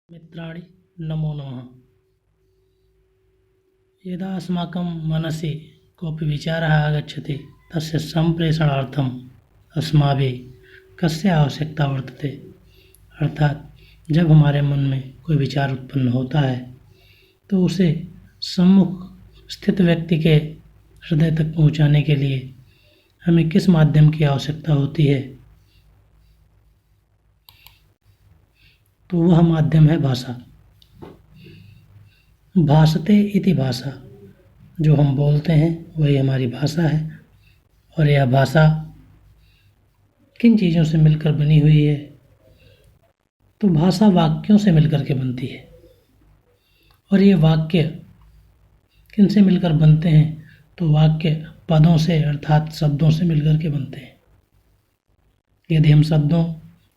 मित्राणि नमो नमः। यदा अस्माकं मनसि कोऽपि विचारः आगच्छति तस्य सम्प्रेषणार्थम् अस्माभिः कस्य आवश्यकता वर्तते। अर्थात जब हमारे मन में कोई विचार उत्पन्न होता है तो उसे सम्मुख स्थित व्यक्ति के हृदय तक पहुंचाने के लिए हमें किस माध्यम की आवश्यकता होती है, तो वह माध्यम है भाषा। भाषते इति भाषा, जो हम बोलते हैं वही हमारी भाषा है। और यह भाषा किन चीज़ों से मिलकर बनी हुई है, तो भाषा वाक्यों से मिलकर के बनती है। और ये वाक्य किन से मिलकर बनते हैं, तो वाक्य पदों से अर्थात शब्दों से मिलकर के बनते हैं। यदि हम शब्दों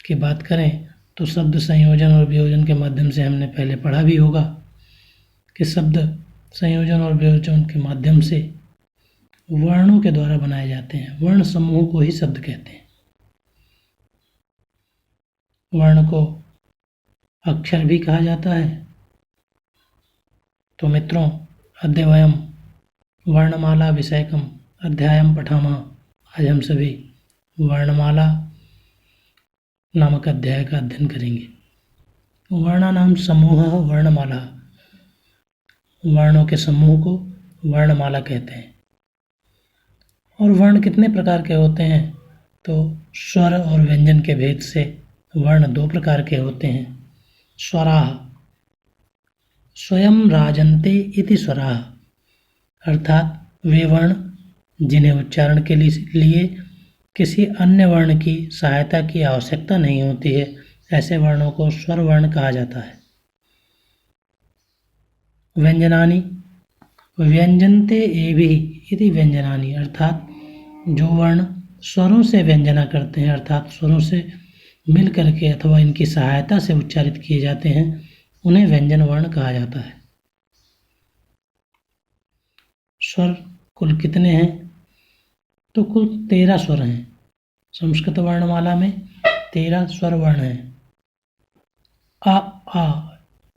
की बात करें तो शब्द संयोजन और वियोजन के माध्यम से हमने पहले पढ़ा भी होगा कि शब्द संयोजन और वियोजन के माध्यम से वर्णों के द्वारा बनाए जाते हैं। वर्ण समूह को ही शब्द कहते हैं। वर्ण को अक्षर भी कहा जाता है। तो मित्रों, अद्य वयम वर्णमाला विषयकम अध्यायम पठामः। आज हम सभी वर्णमाला नामक अध्याय का अध्ययन करेंगे। वर्णानाम समूहः वर्णमाला, वर्णों के समूह को वर्णमाला कहते हैं। और वर्ण कितने प्रकार के होते हैं, तो स्वर और व्यंजन के भेद से वर्ण दो प्रकार के होते हैं। स्वराः, स्वयं राजन्ते इति स्वराः, अर्थात वे वर्ण जिन्हें उच्चारण के लिए किसी अन्य वर्ण की सहायता की आवश्यकता नहीं होती है, ऐसे वर्णों को स्वर वर्ण कहा जाता है। व्यंजनानि, व्यंजनते एभिः इति व्यंजनानि, अर्थात जो वर्ण स्वरों से व्यंजना करते हैं, अर्थात स्वरों से मिल करके अथवा इनकी सहायता से उच्चारित किए जाते हैं, उन्हें व्यंजन वर्ण कहा जाता है। स्वर कुल कितने हैं, तो कुल 13 स्वर हैं। संस्कृत वर्णमाला में 13 स्वर वर्ण हैं। अ आ,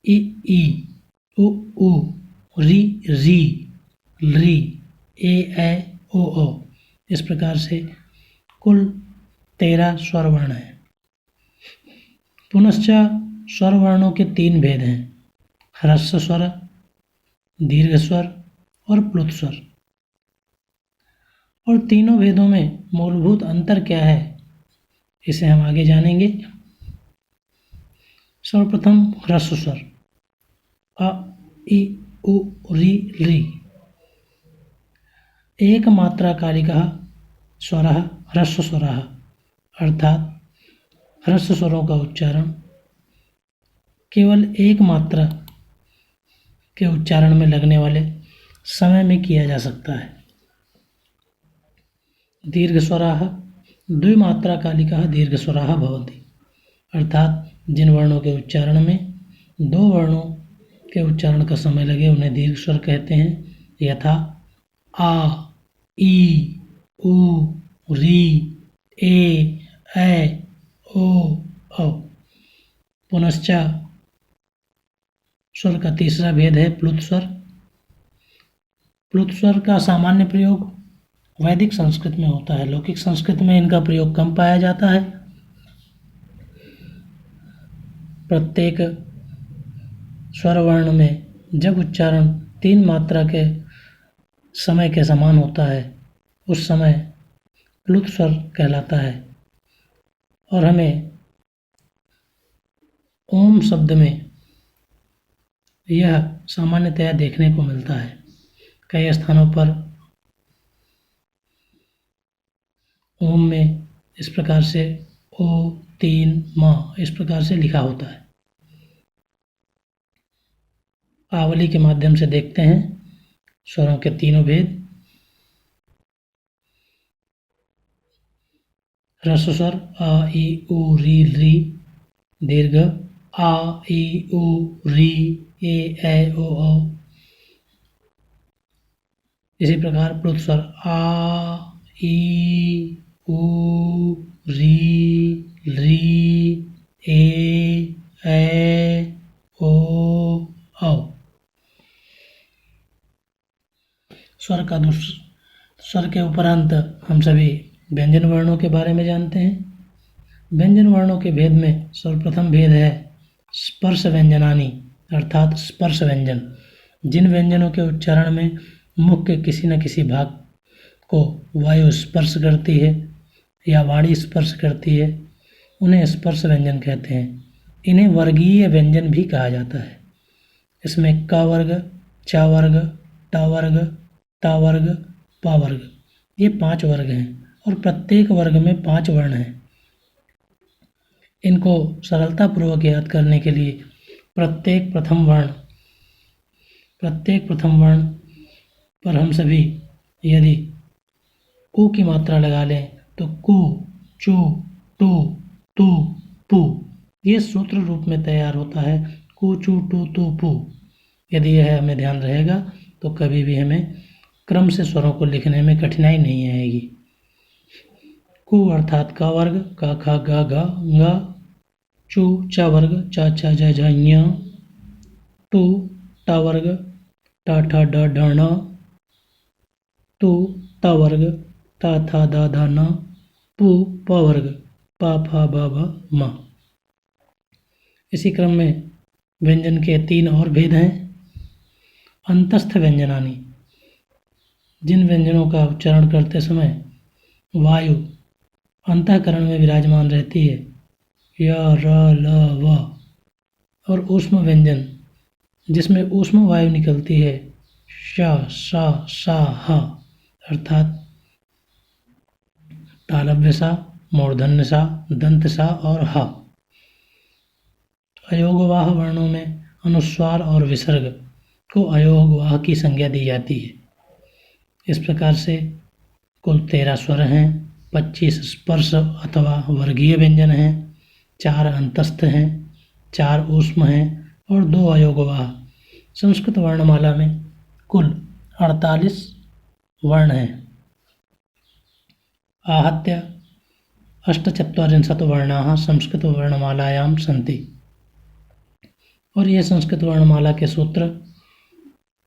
इ ई, उ ऊ, री री, ली, ए ओ ओ, इस प्रकार से कुल 13 स्वर वर्ण हैं। पुनश्च स्वर वर्णों के 3 भेद हैं, ह्रस्व स्वर, दीर्घ स्वर और प्लुत स्वर। और तीनों भेदों में मूलभूत अंतर क्या है, इसे हम आगे जानेंगे। सर्वप्रथम ह्रस्व स्वर, अ इ उ री ली। एक मात्राकालिकः स्वरः ह्रस्व स्वरः, अर्थात ह्रस्व स्वरों का उच्चारण केवल एक मात्रा के उच्चारण में लगने वाले समय में किया जा सकता है। दीर्घस्वराः द्विमात्राकालिकः दीर्घस्वराः भवन्ति, अर्थात जिन वर्णों के उच्चारण में 2 वर्णों के उच्चारण का समय लगे उन्हें दीर्घ स्वर कहते हैं। यथा आ, ई, उ, री, ए ओ औ। पुनश्च स्वर का तीसरा भेद है प्लुत स्वर। प्लुत स्वर का सामान्य प्रयोग वैदिक संस्कृत में होता है, लौकिक संस्कृत में इनका प्रयोग कम पाया जाता है। प्रत्येक स्वर वर्ण में जब उच्चारण 3 मात्रा के समय के समान होता है उस समय प्लुत स्वर कहलाता है। और हमें ओम शब्द में यह सामान्यतया देखने को मिलता है। कई स्थानों पर ओम में इस प्रकार से ओ 3 म इस प्रकार से लिखा होता है। आवली के माध्यम से देखते हैं स्वरों के तीनों भेद। ह्रस्व स्वर अ ई उ री ली, दीर्घ आ ई उ री, ए ओ औ। इसी प्रकार प्लुत स्वर आ ई उ री ली, ए स्वर का स्वर के उपरांत हम सभी व्यंजन वर्णों के बारे में जानते हैं। व्यंजन वर्णों के भेद में सर्वप्रथम भेद है स्पर्श व्यंजनानी, अर्थात स्पर्श व्यंजन। जिन व्यंजनों के उच्चारण में मुख के किसी न किसी भाग को वायु स्पर्श करती है या वाणी स्पर्श करती है, उन्हें स्पर्श व्यंजन कहते हैं। इन्हें वर्गीय व्यंजन भी कहा जाता है। इसमें क वर्ग, च वर्ग, ट वर्ग, ट वर्ग, प वर्ग, ये 5 वर्ग हैं और प्रत्येक वर्ग में 5 वर्ण हैं। इनको सरलतापूर्वक याद करने के लिए प्रत्येक प्रथम वर्ण पर हम सभी यदि उ की मात्रा लगा लें तो कु, चु, टू, तू, पू, ये सूत्र रूप में तैयार होता है। कु, चु, टू, तू, पू। यदि यह हमें ध्यान रहेगा तो कभी भी हमें क्रम से स्वरों को लिखने में कठिनाई नहीं आएगी। कु अर्थात क वर्ग, क, ख, ग, घ, ङ। चु च वर्ग, च, छ, ज, झ, ञ। टू ट वर्ग, ट, ठ, ड, ढ, ण। तू त वर्ग, त, थ, द, ध, न। पू प वर्ग, प, फ, ब, भ, म। इसी क्रम में व्यंजन के 3 और भेद हैं। अंतस्थ व्यंजनानी, जिन व्यंजनों का उच्चारण करते समय वायु अंतःकरण में विराजमान रहती है, य, र, ल, व। और ऊष्म व्यंजन, जिसमें ऊष्म वायु निकलती है, श, स, स, ह, अर्थात तालव्य सा, मूर्धन्य सा, दंत सा और ह। अयोगवाह वर्णों में अनुस्वार और विसर्ग को अयोगवाह की संज्ञा दी जाती है। इस प्रकार से कुल 13 स्वर हैं, 25 स्पर्श अथवा वर्गीय व्यंजन हैं, 4 अंतस्थ हैं, 4 ऊष्म हैं और 2 अयोगवाह। संस्कृत वर्णमाला में कुल 48 वर्ण हैं। आहत्य 48 वर्णाः संस्कृत वर्णमालायां सन्ति। और ये संस्कृत वर्णमाला के सूत्र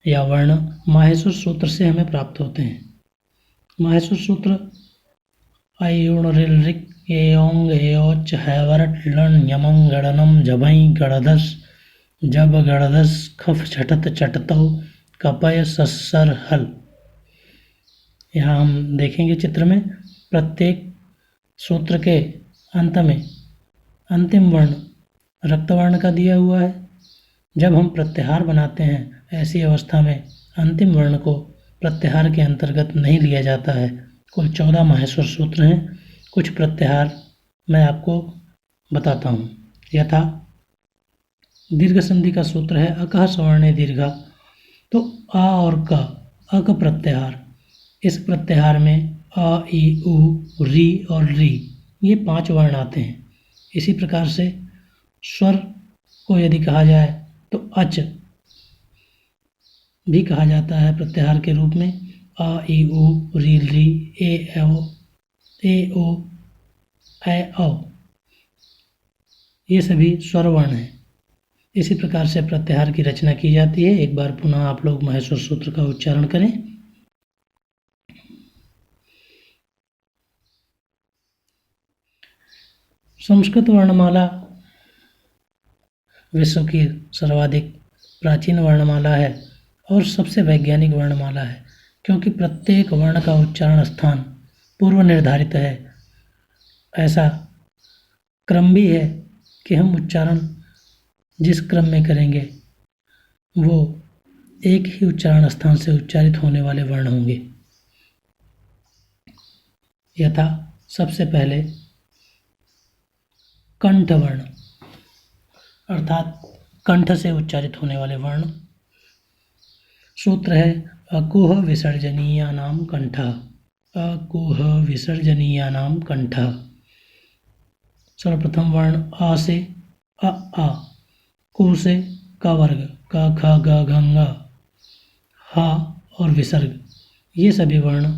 या वर्ण माहेश्वर सूत्र से हमें प्राप्त होते हैं। माहेश्वर सूत्र अयुण रिल ऋक एओंग एओच हैवरट लं यमं गणनम जभई गणधस जब गणधस खफ छटत चटतौ कपय सस्सर हल। यहाँ हम देखेंगे चित्र में प्रत्येक सूत्र के अंत में अंतिम वर्ण रक्तवर्ण का दिया हुआ है। जब हम प्रत्याहार बनाते हैं, ऐसी अवस्था में अंतिम वर्ण को प्रत्याहार के अंतर्गत नहीं लिया जाता है। कुल 14 माहेश्वर सूत्र हैं। कुछ प्रत्याहार मैं आपको बताता हूँ। यथा दीर्घ संधि का सूत्र है अकः सवर्णे दीर्घा, तो आ और क, अक प्रत्याहार। इस प्रत्याहार में अ, ई, उ, री और री, ये 5 वर्ण आते हैं। इसी प्रकार से स्वर को यदि कहा जाए तो अच भी कहा जाता है प्रत्याहार के रूप में। अ, ई, उ, री, री, ए, ओ, ऐ, औ, ये सभी स्वर वर्ण हैं। इसी प्रकार से प्रत्याहार की रचना की जाती है। एक बार पुनः आप लोग माहेश्वर सूत्र का उच्चारण करें। संस्कृत वर्णमाला विश्व की सर्वाधिक प्राचीन वर्णमाला है और सबसे वैज्ञानिक वर्णमाला है, क्योंकि प्रत्येक वर्ण का उच्चारण स्थान पूर्व निर्धारित है। ऐसा क्रम भी है कि हम उच्चारण जिस क्रम में करेंगे वो एक ही उच्चारण स्थान से उच्चारित होने वाले वर्ण होंगे। यथा सबसे पहले कंठ वर्ण, अर्थात कंठ से उच्चारित होने वाले वर्ण। सूत्र है अकुह विसर्जनीयानाम कंठः, अकुह विसर्जनीयानाम कंठः। सर्वप्रथम वर्ण आ से अ आ, कु से क वर्ग क ख ग घ ङ, हा और विसर्ग, ये सभी वर्ण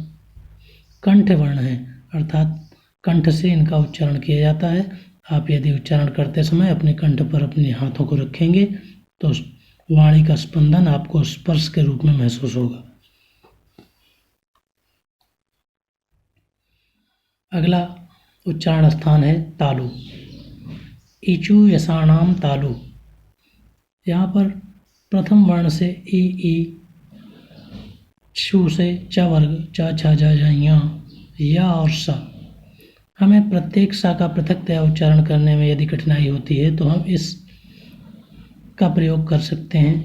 कंठ वर्ण हैं, अर्थात कंठ से इनका उच्चारण किया जाता है। आप यदि उच्चारण करते समय अपने कंठ पर अपने हाथों को रखेंगे तो वाणी का स्पंदन आपको स्पर्श के रूप में महसूस होगा। अगला उच्चारण स्थान है तालु। ईचु यसाणाम तालु। यहाँ पर प्रथम वर्ण से ई, छु से च वर्ग, च छ ज या और सा। हमें प्रत्येक सा का पृथकतया उच्चारण करने में यदि कठिनाई होती है तो हम इस का प्रयोग कर सकते हैं।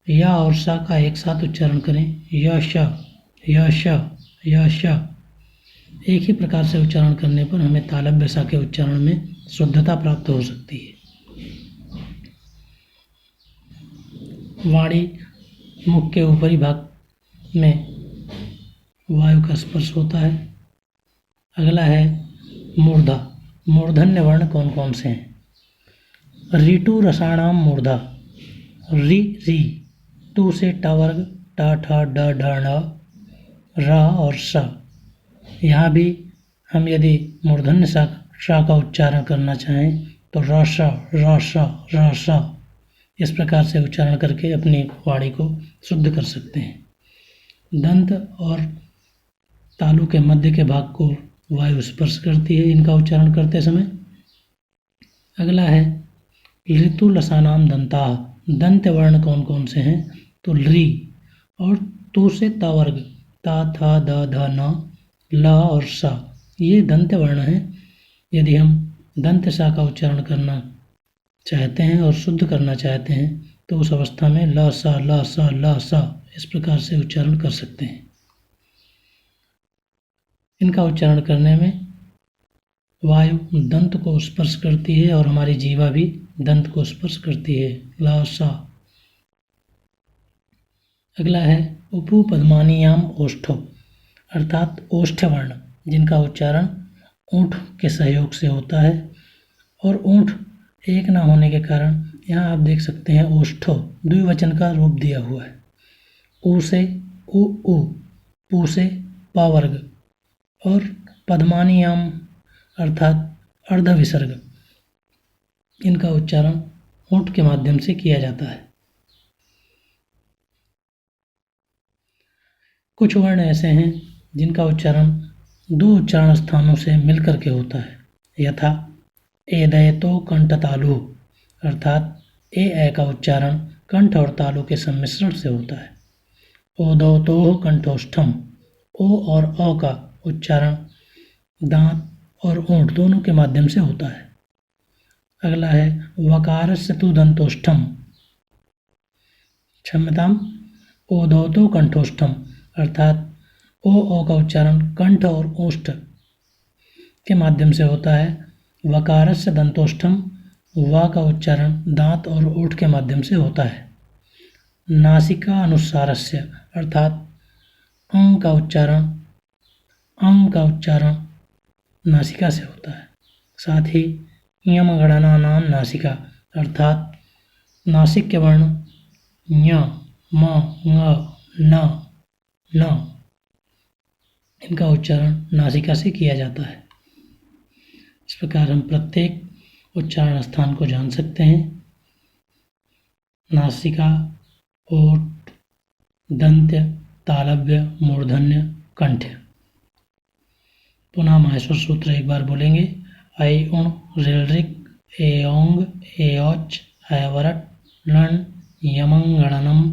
या और सा का एक साथ उच्चारण करें, यश यश यश। एक ही प्रकार से उच्चारण करने पर हमें तालव्य सा के उच्चारण में शुद्धता प्राप्त हो सकती है। वाणी मुख के ऊपरी भाग में वायु का स्पर्श होता है। अगला है मूर्धा। मूर्धन्य वर्ण कौन कौन से हैं? ऋतु रसाणाम मूर्धा। री री, तू से ट वर्ग, टा ठा ड ढ ण, र और स। यहाँ भी हम यदि मूर्धन्य सा का उच्चारण करना चाहें तो रस रस रस इस प्रकार से उच्चारण करके अपनी वाणी को शुद्ध कर सकते हैं। दंत और तालु के मध्य के भाग को वायु स्पर्श करती है इनका उच्चारण करते समय। अगला है ऋतु लसानाम दंता। दंत वर्ण कौन कौन से हैं? तो री और तू से त वर्ग, ता था द ध न, ल और सा, ये दंत वर्ण हैं। यदि हम दंत सा का उच्चारण करना चाहते हैं और शुद्ध करना चाहते हैं तो उस अवस्था में ल सा ल सा ल सा इस प्रकार से उच्चारण कर सकते हैं। इनका उच्चारण करने में वायु दंत को स्पर्श करती है और हमारी जीवा भी दंत को स्पर्श करती है, ल सा। अगला है उपपद्मानीयाम ओष्ठो, अर्थात ओष्ठ वर्ण जिनका उच्चारण ऊँट के सहयोग से होता है और ऊँट एक ना होने के कारण यहाँ आप देख सकते हैं ओष्ठो द्विवचन का रूप दिया हुआ है। ऊ से उ, पू से पा वर्ग और पद्मानीयाम अर्थात अर्ध विसर्ग, इनका उच्चारण ऊँट के माध्यम से किया जाता है। कुछ वर्ण ऐसे हैं जिनका उच्चारण दो उच्चारण स्थानों से मिलकर के होता है, यथा एदयतो कंठ तालु, अर्थात ए का उच्चारण कंठ और तालु के सम्मिश्रण से होता है। ओदौतो कंठोष्ठम, ओ और अ का उच्चारण दांत और ओंठ दोनों के माध्यम से होता है। अगला है वकारस्य तु दंतोष्ठम, क्षम्यताम ओदौतो कंठोष्ठम, अर्थात ओ का उच्चारण कंठ और ओष्ठ के माध्यम से होता है। वकारस्य दंतोष्ठम, व का उच्चारण दांत और ओठ के माध्यम से होता है। नासिका अनुसारस्य, अर्थात अंग का उच्चारण नासिका से होता है। साथ ही यम गणना नाम नासिका, अर्थात नासिक के वर्ण ञ, म, ङ, न, इनका उच्चारण नासिका से किया जाता है। इस प्रकार हम प्रत्येक उच्चारण स्थान को जान सकते हैं। नासिका, ओठ, दंत्य, तालव्य, मूर्धन्य, कंठ। पुनः माहेश्वर सूत्र एक बार बोलेंगे। ऐ उण ऋलृक एओंग एओच ऐवरट लन यमं गणनम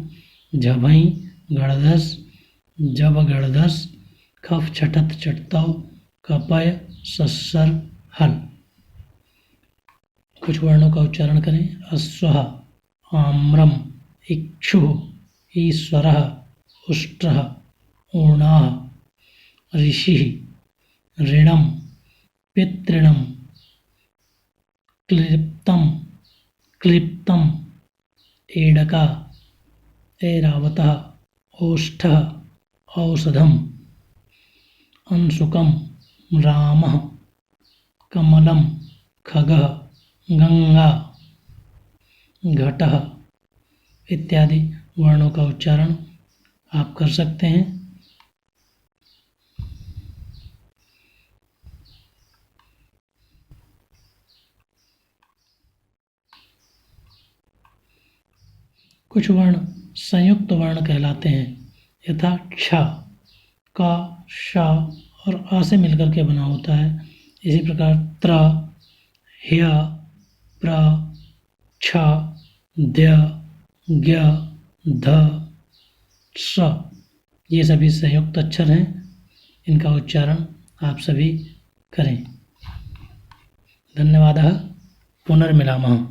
झभई गणधस जब गणधस खफ छठत चटतव कपय सस्सर हल। कुछ वर्णों का उच्चारण करें। अश्वः, आम्रम, इक्षुः, ईश्वरः, उष्ट्रः, ऊर्णाः, ऋषिः, ऋणम, पितृणम, क्लिप्तम, क्लिप्तम, एडका, ऐरावतः, ओष्ठः, औषधम, अंशुकम, रामः, कमलम, खगः, गंगा, घटः इत्यादि वर्णों का उच्चारण आप कर सकते हैं। कुछ वर्ण संयुक्त वर्ण कहलाते हैं, यथा क्ष, क, श और आ से मिलकर के बना होता है। इसी प्रकार त्र, ह्य, प्र, छ, द्य, ज्ञ, ध, स, ये सभी संयुक्त अक्षर हैं। इनका उच्चारण आप सभी करें। धन्यवादः। पुनर्मिलामः।